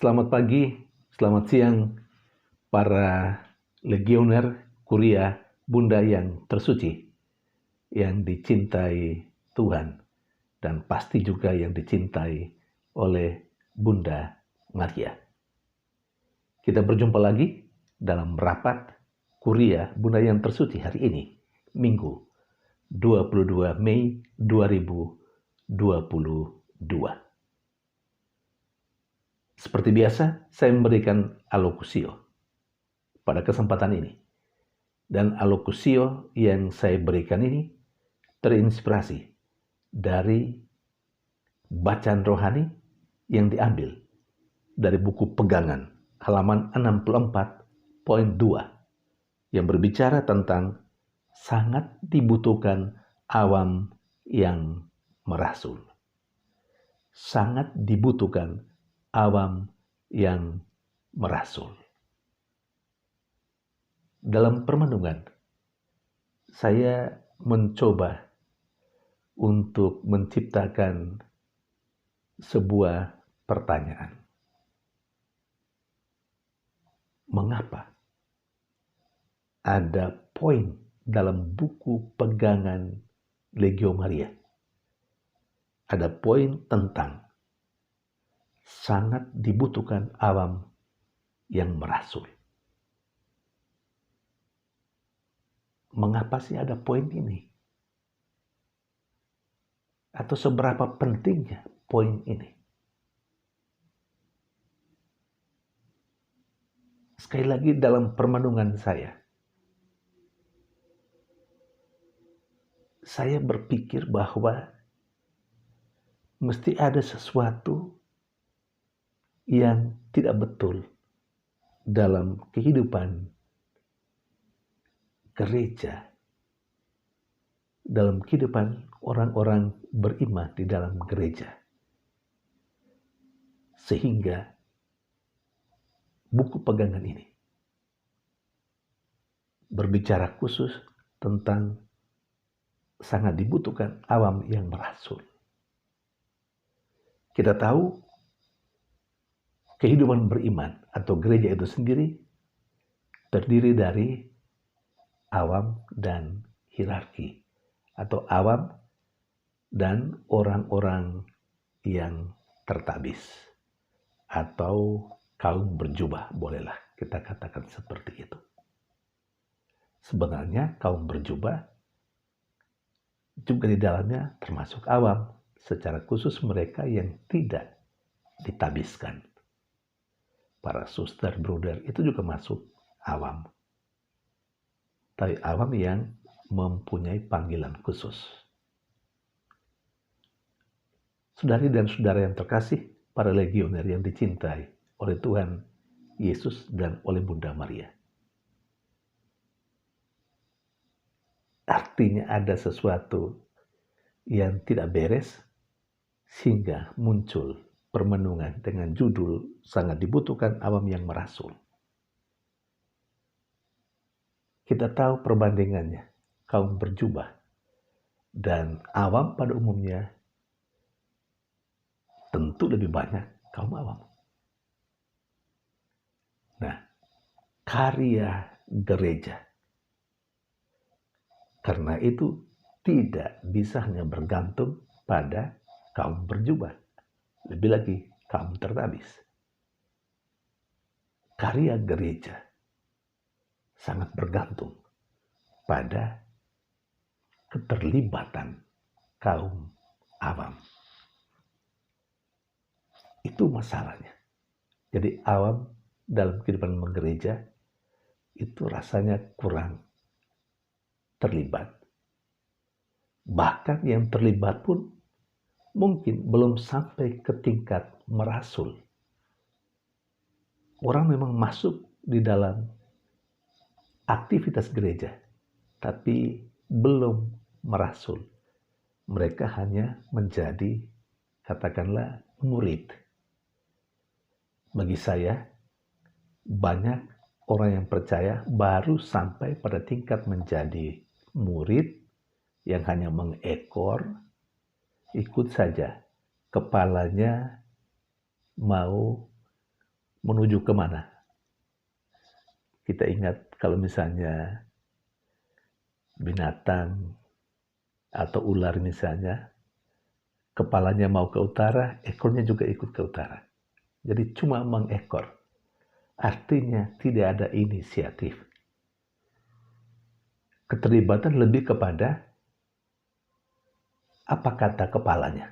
Selamat pagi, selamat siang, para legioner Kuria Bunda yang tersuci, yang dicintai Tuhan, dan pasti juga yang dicintai oleh Bunda Maria. Kita berjumpa lagi dalam rapat Kuria Bunda yang tersuci hari ini, Minggu 22 Mei 2022. Seperti biasa, saya memberikan alokusio pada kesempatan ini. Dan alokusio yang saya berikan ini terinspirasi dari bacaan rohani yang diambil dari buku Pegangan halaman 64.2 yang berbicara tentang sangat dibutuhkan awam yang merasul. Sangat dibutuhkan awam yang merasul. Dalam permenungan, saya mencoba untuk menciptakan sebuah pertanyaan. Mengapa ada poin dalam buku Pegangan Legio Maria? Ada poin tentang sangat dibutuhkan awam yang merasul. Mengapa sih ada poin ini? Atau seberapa pentingnya poin ini? Sekali lagi dalam permenungan saya berpikir bahwa mesti ada sesuatu yang tidak betul dalam kehidupan gereja, dalam kehidupan orang-orang beriman di dalam gereja. Sehingga buku Pegangan ini berbicara khusus tentang sangat dibutuhkan awam yang merasul. Kita tahu kehidupan beriman atau gereja itu sendiri terdiri dari awam dan hierarki, atau awam dan orang-orang yang tertabis, atau kaum berjubah, bolehlah kita katakan seperti itu. Sebenarnya kaum berjubah juga di dalamnya termasuk awam, secara khusus mereka yang tidak ditabiskan. Para suster, bruder itu juga masuk awam. Tapi awam yang mempunyai panggilan khusus. Saudari dan saudara yang terkasih, para legioner yang dicintai oleh Tuhan Yesus dan oleh Bunda Maria. Artinya ada sesuatu yang tidak beres sehingga muncul permenungan dengan judul sangat dibutuhkan awam yang merasul. Kita tahu perbandingannya, kaum berjubah dan awam pada umumnya tentu lebih banyak kaum awam. Nah, karya gereja karena itu tidak bisa hanya bergantung pada kaum berjubah, lebih lagi kaum tertabis. Karya gereja sangat bergantung pada keterlibatan kaum awam. Itu masalahnya. Jadi awam dalam kehidupan gereja itu rasanya kurang terlibat. Bahkan yang terlibat pun mungkin belum sampai ke tingkat merasul. Orang memang masuk di dalam aktivitas gereja, tapi belum merasul. Mereka hanya menjadi, katakanlah, murid. Bagi saya, banyak orang yang percaya baru sampai pada tingkat menjadi murid yang hanya mengekor, ikut saja. Kepalanya mau menuju kemana? Kita ingat kalau misalnya binatang atau ular misalnya, kepalanya mau ke utara, ekornya juga ikut ke utara. Jadi cuma mengekor. Artinya tidak ada inisiatif. Keterlibatan lebih kepada apa kata kepalanya,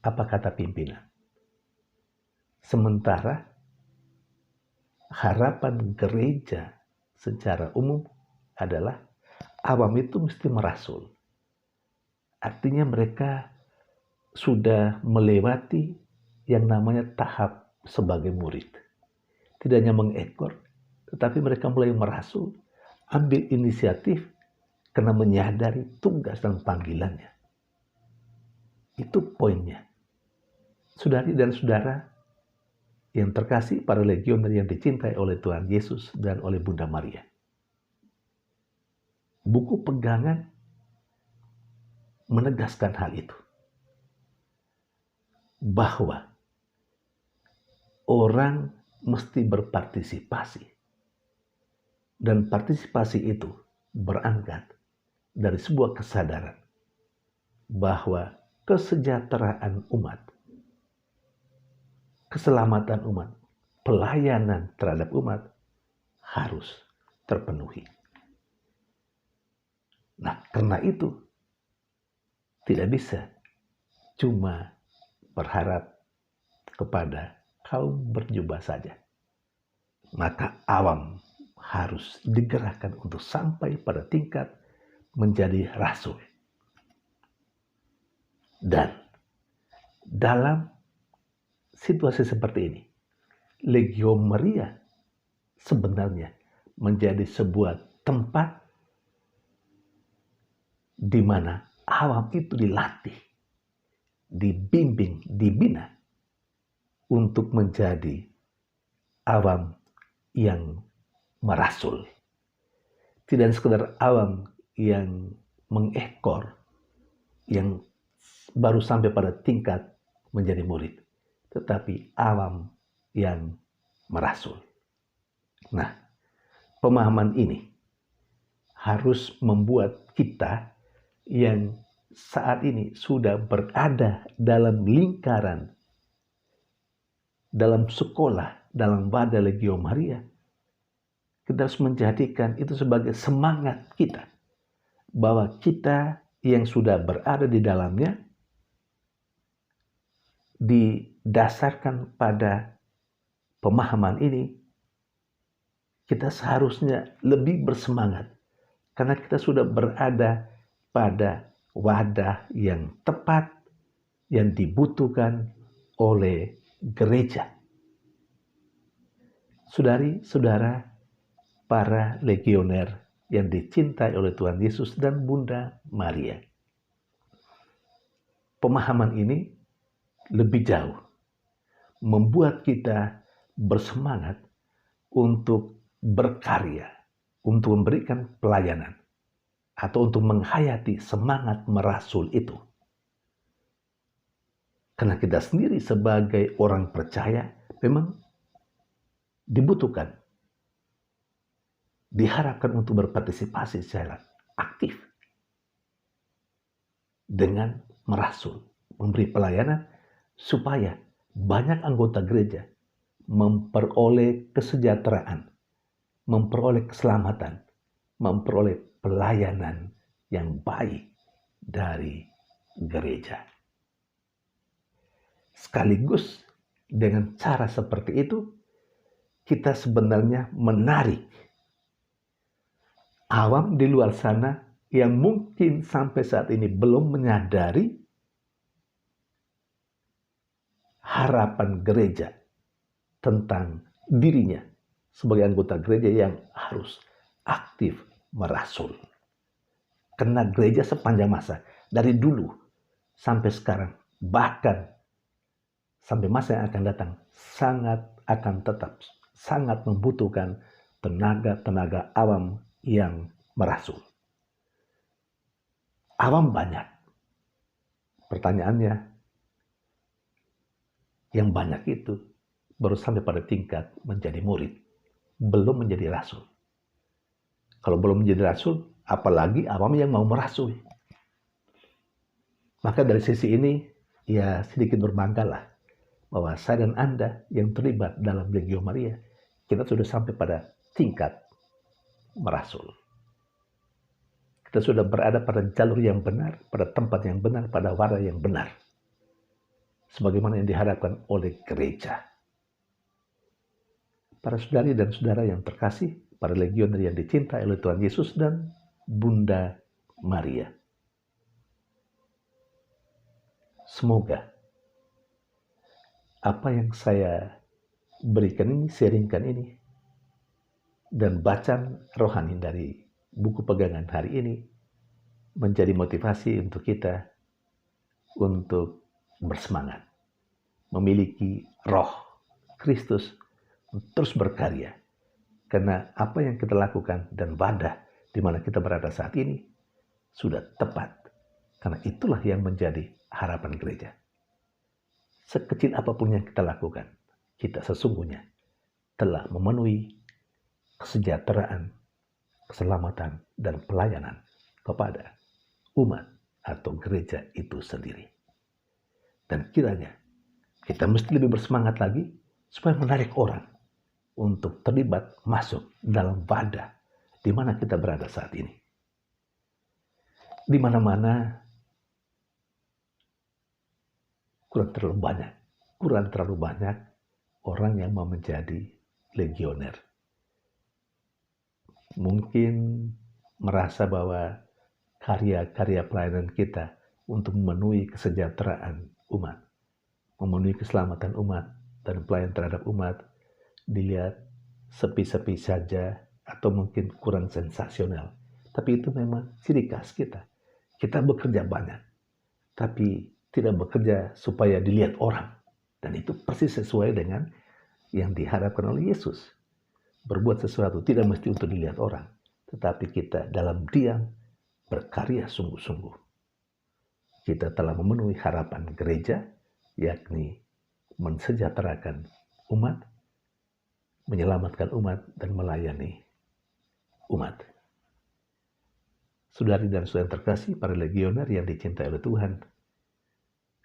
apa kata pimpinan. Sementara harapan gereja secara umum adalah awam itu mesti merasul. Artinya mereka sudah melewati yang namanya tahap sebagai murid. Tidak hanya mengekor, tetapi mereka mulai merasul, ambil inisiatif karena menyadari tugas dan panggilannya. Itu poinnya. Saudari dan saudara yang terkasih, para legioner yang dicintai oleh Tuhan Yesus dan oleh Bunda Maria. Buku pegangan menegaskan hal itu. Bahwa orang mesti berpartisipasi. Dan partisipasi itu berangkat dari sebuah kesadaran bahwa kesejahteraan umat, keselamatan umat, pelayanan terhadap umat harus terpenuhi. Nah, karena itu tidak bisa cuma berharap kepada kaum berjubah saja. Maka awam harus digerakkan untuk sampai pada tingkat menjadi rasul. Dan dalam situasi seperti ini, Legio Maria sebenarnya menjadi sebuah tempat di mana awam itu dilatih, dibimbing, dibina untuk menjadi awam yang merasul. Tidak sekedar awam yang mengekor, yang baru sampai pada tingkat menjadi murid, tetapi awam yang merasul. Nah, pemahaman ini harus membuat kita yang saat ini sudah berada dalam lingkaran, dalam sekolah, dalam wadah Legio Maria, kita harus menjadikan itu sebagai semangat kita, bahwa kita yang sudah berada di dalamnya didasarkan pada pemahaman ini, kita seharusnya lebih bersemangat karena kita sudah berada pada wadah yang tepat yang dibutuhkan oleh gereja. Saudari-saudara, para legioner yang dicintai oleh Tuhan Yesus dan Bunda Maria. Pemahaman ini lebih jauh membuat kita bersemangat untuk berkarya, untuk memberikan pelayanan, atau untuk menghayati semangat merasul itu. Karena kita sendiri sebagai orang percaya memang dibutuhkan, diharapkan untuk berpartisipasi secara aktif dengan merasul, memberi pelayanan supaya banyak anggota gereja memperoleh kesejahteraan, memperoleh keselamatan, memperoleh pelayanan yang baik dari gereja. Sekaligus dengan cara seperti itu, kita sebenarnya menarik awam di luar sana yang mungkin sampai saat ini belum menyadari harapan gereja tentang dirinya sebagai anggota gereja yang harus aktif merasul. Karena gereja sepanjang masa, dari dulu sampai sekarang, bahkan sampai masa yang akan datang, sangat membutuhkan tenaga-tenaga awam yang merasul. Awam banyak. Pertanyaannya, yang banyak itu baru sampai pada tingkat menjadi murid, belum menjadi rasul. Kalau belum menjadi rasul, apalagi awam yang mau merasul. Maka dari sisi ini, ya sedikit berbanggalah bahwa saya dan Anda yang terlibat dalam Legio Maria, kita sudah sampai pada tingkat merasul. Kita sudah berada pada jalur yang benar, pada tempat yang benar, pada wadah yang benar. Sebagaimana yang diharapkan oleh gereja. Para saudari dan saudara yang terkasih, para legioner yang dicintai oleh Tuhan Yesus dan Bunda Maria. Semoga apa yang saya berikan ini, sharingkan ini, dan bacaan rohani dari buku pegangan hari ini menjadi motivasi untuk kita untuk bersemangat, memiliki roh Kristus terus berkarya. Karena apa yang kita lakukan dan wadah di mana kita berada saat ini sudah tepat. Karena itulah yang menjadi harapan gereja. Sekecil apapun yang kita lakukan, kita sesungguhnya telah memenuhi kesejahteraan, keselamatan, dan pelayanan kepada umat atau gereja itu sendiri. Dan kiranya kita mesti lebih bersemangat lagi supaya menarik orang untuk terlibat masuk dalam wadah di mana kita berada saat ini. Di mana-mana kurang terlalu banyak orang yang mau menjadi legioner. Mungkin merasa bahwa karya-karya pelayanan kita untuk memenuhi kesejahteraan umat, memenuhi keselamatan umat, dan pelayanan terhadap umat dilihat sepi-sepi saja atau mungkin kurang sensasional. Tapi itu memang ciri khas kita. Kita bekerja banyak, tapi tidak bekerja supaya dilihat orang. Dan itu persis sesuai dengan yang diharapkan oleh Yesus. Berbuat sesuatu tidak mesti untuk dilihat orang, tetapi kita dalam diam berkarya sungguh-sungguh. Kita telah memenuhi harapan gereja, yakni mensejahterakan umat, menyelamatkan umat, dan melayani umat. Saudari dan saudara terkasih, para legioner yang dicintai oleh Tuhan,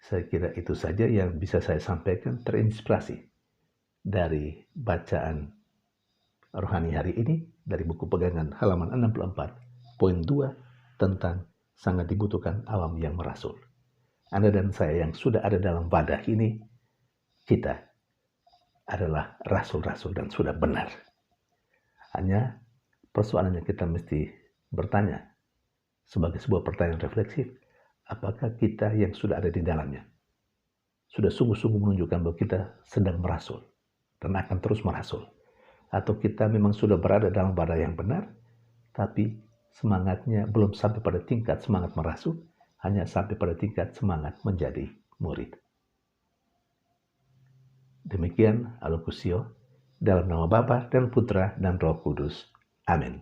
saya kira itu saja yang bisa saya sampaikan terinspirasi dari bacaan rohani hari ini dari buku pegangan halaman 64.2 tentang sangat dibutuhkan awam yang merasul. Anda dan saya yang sudah ada dalam wadah ini, kita adalah rasul-rasul dan sudah benar. Hanya persoalannya kita mesti bertanya sebagai sebuah pertanyaan refleksif, apakah kita yang sudah ada di dalamnya sudah sungguh-sungguh menunjukkan bahwa kita sedang merasul dan akan terus merasul, atau kita memang sudah berada dalam wadah yang benar tapi semangatnya belum sampai pada tingkat semangat merasul, hanya sampai pada tingkat semangat menjadi murid. Demikian Alokusio, dalam nama Bapa dan Putra dan Roh Kudus. Amin.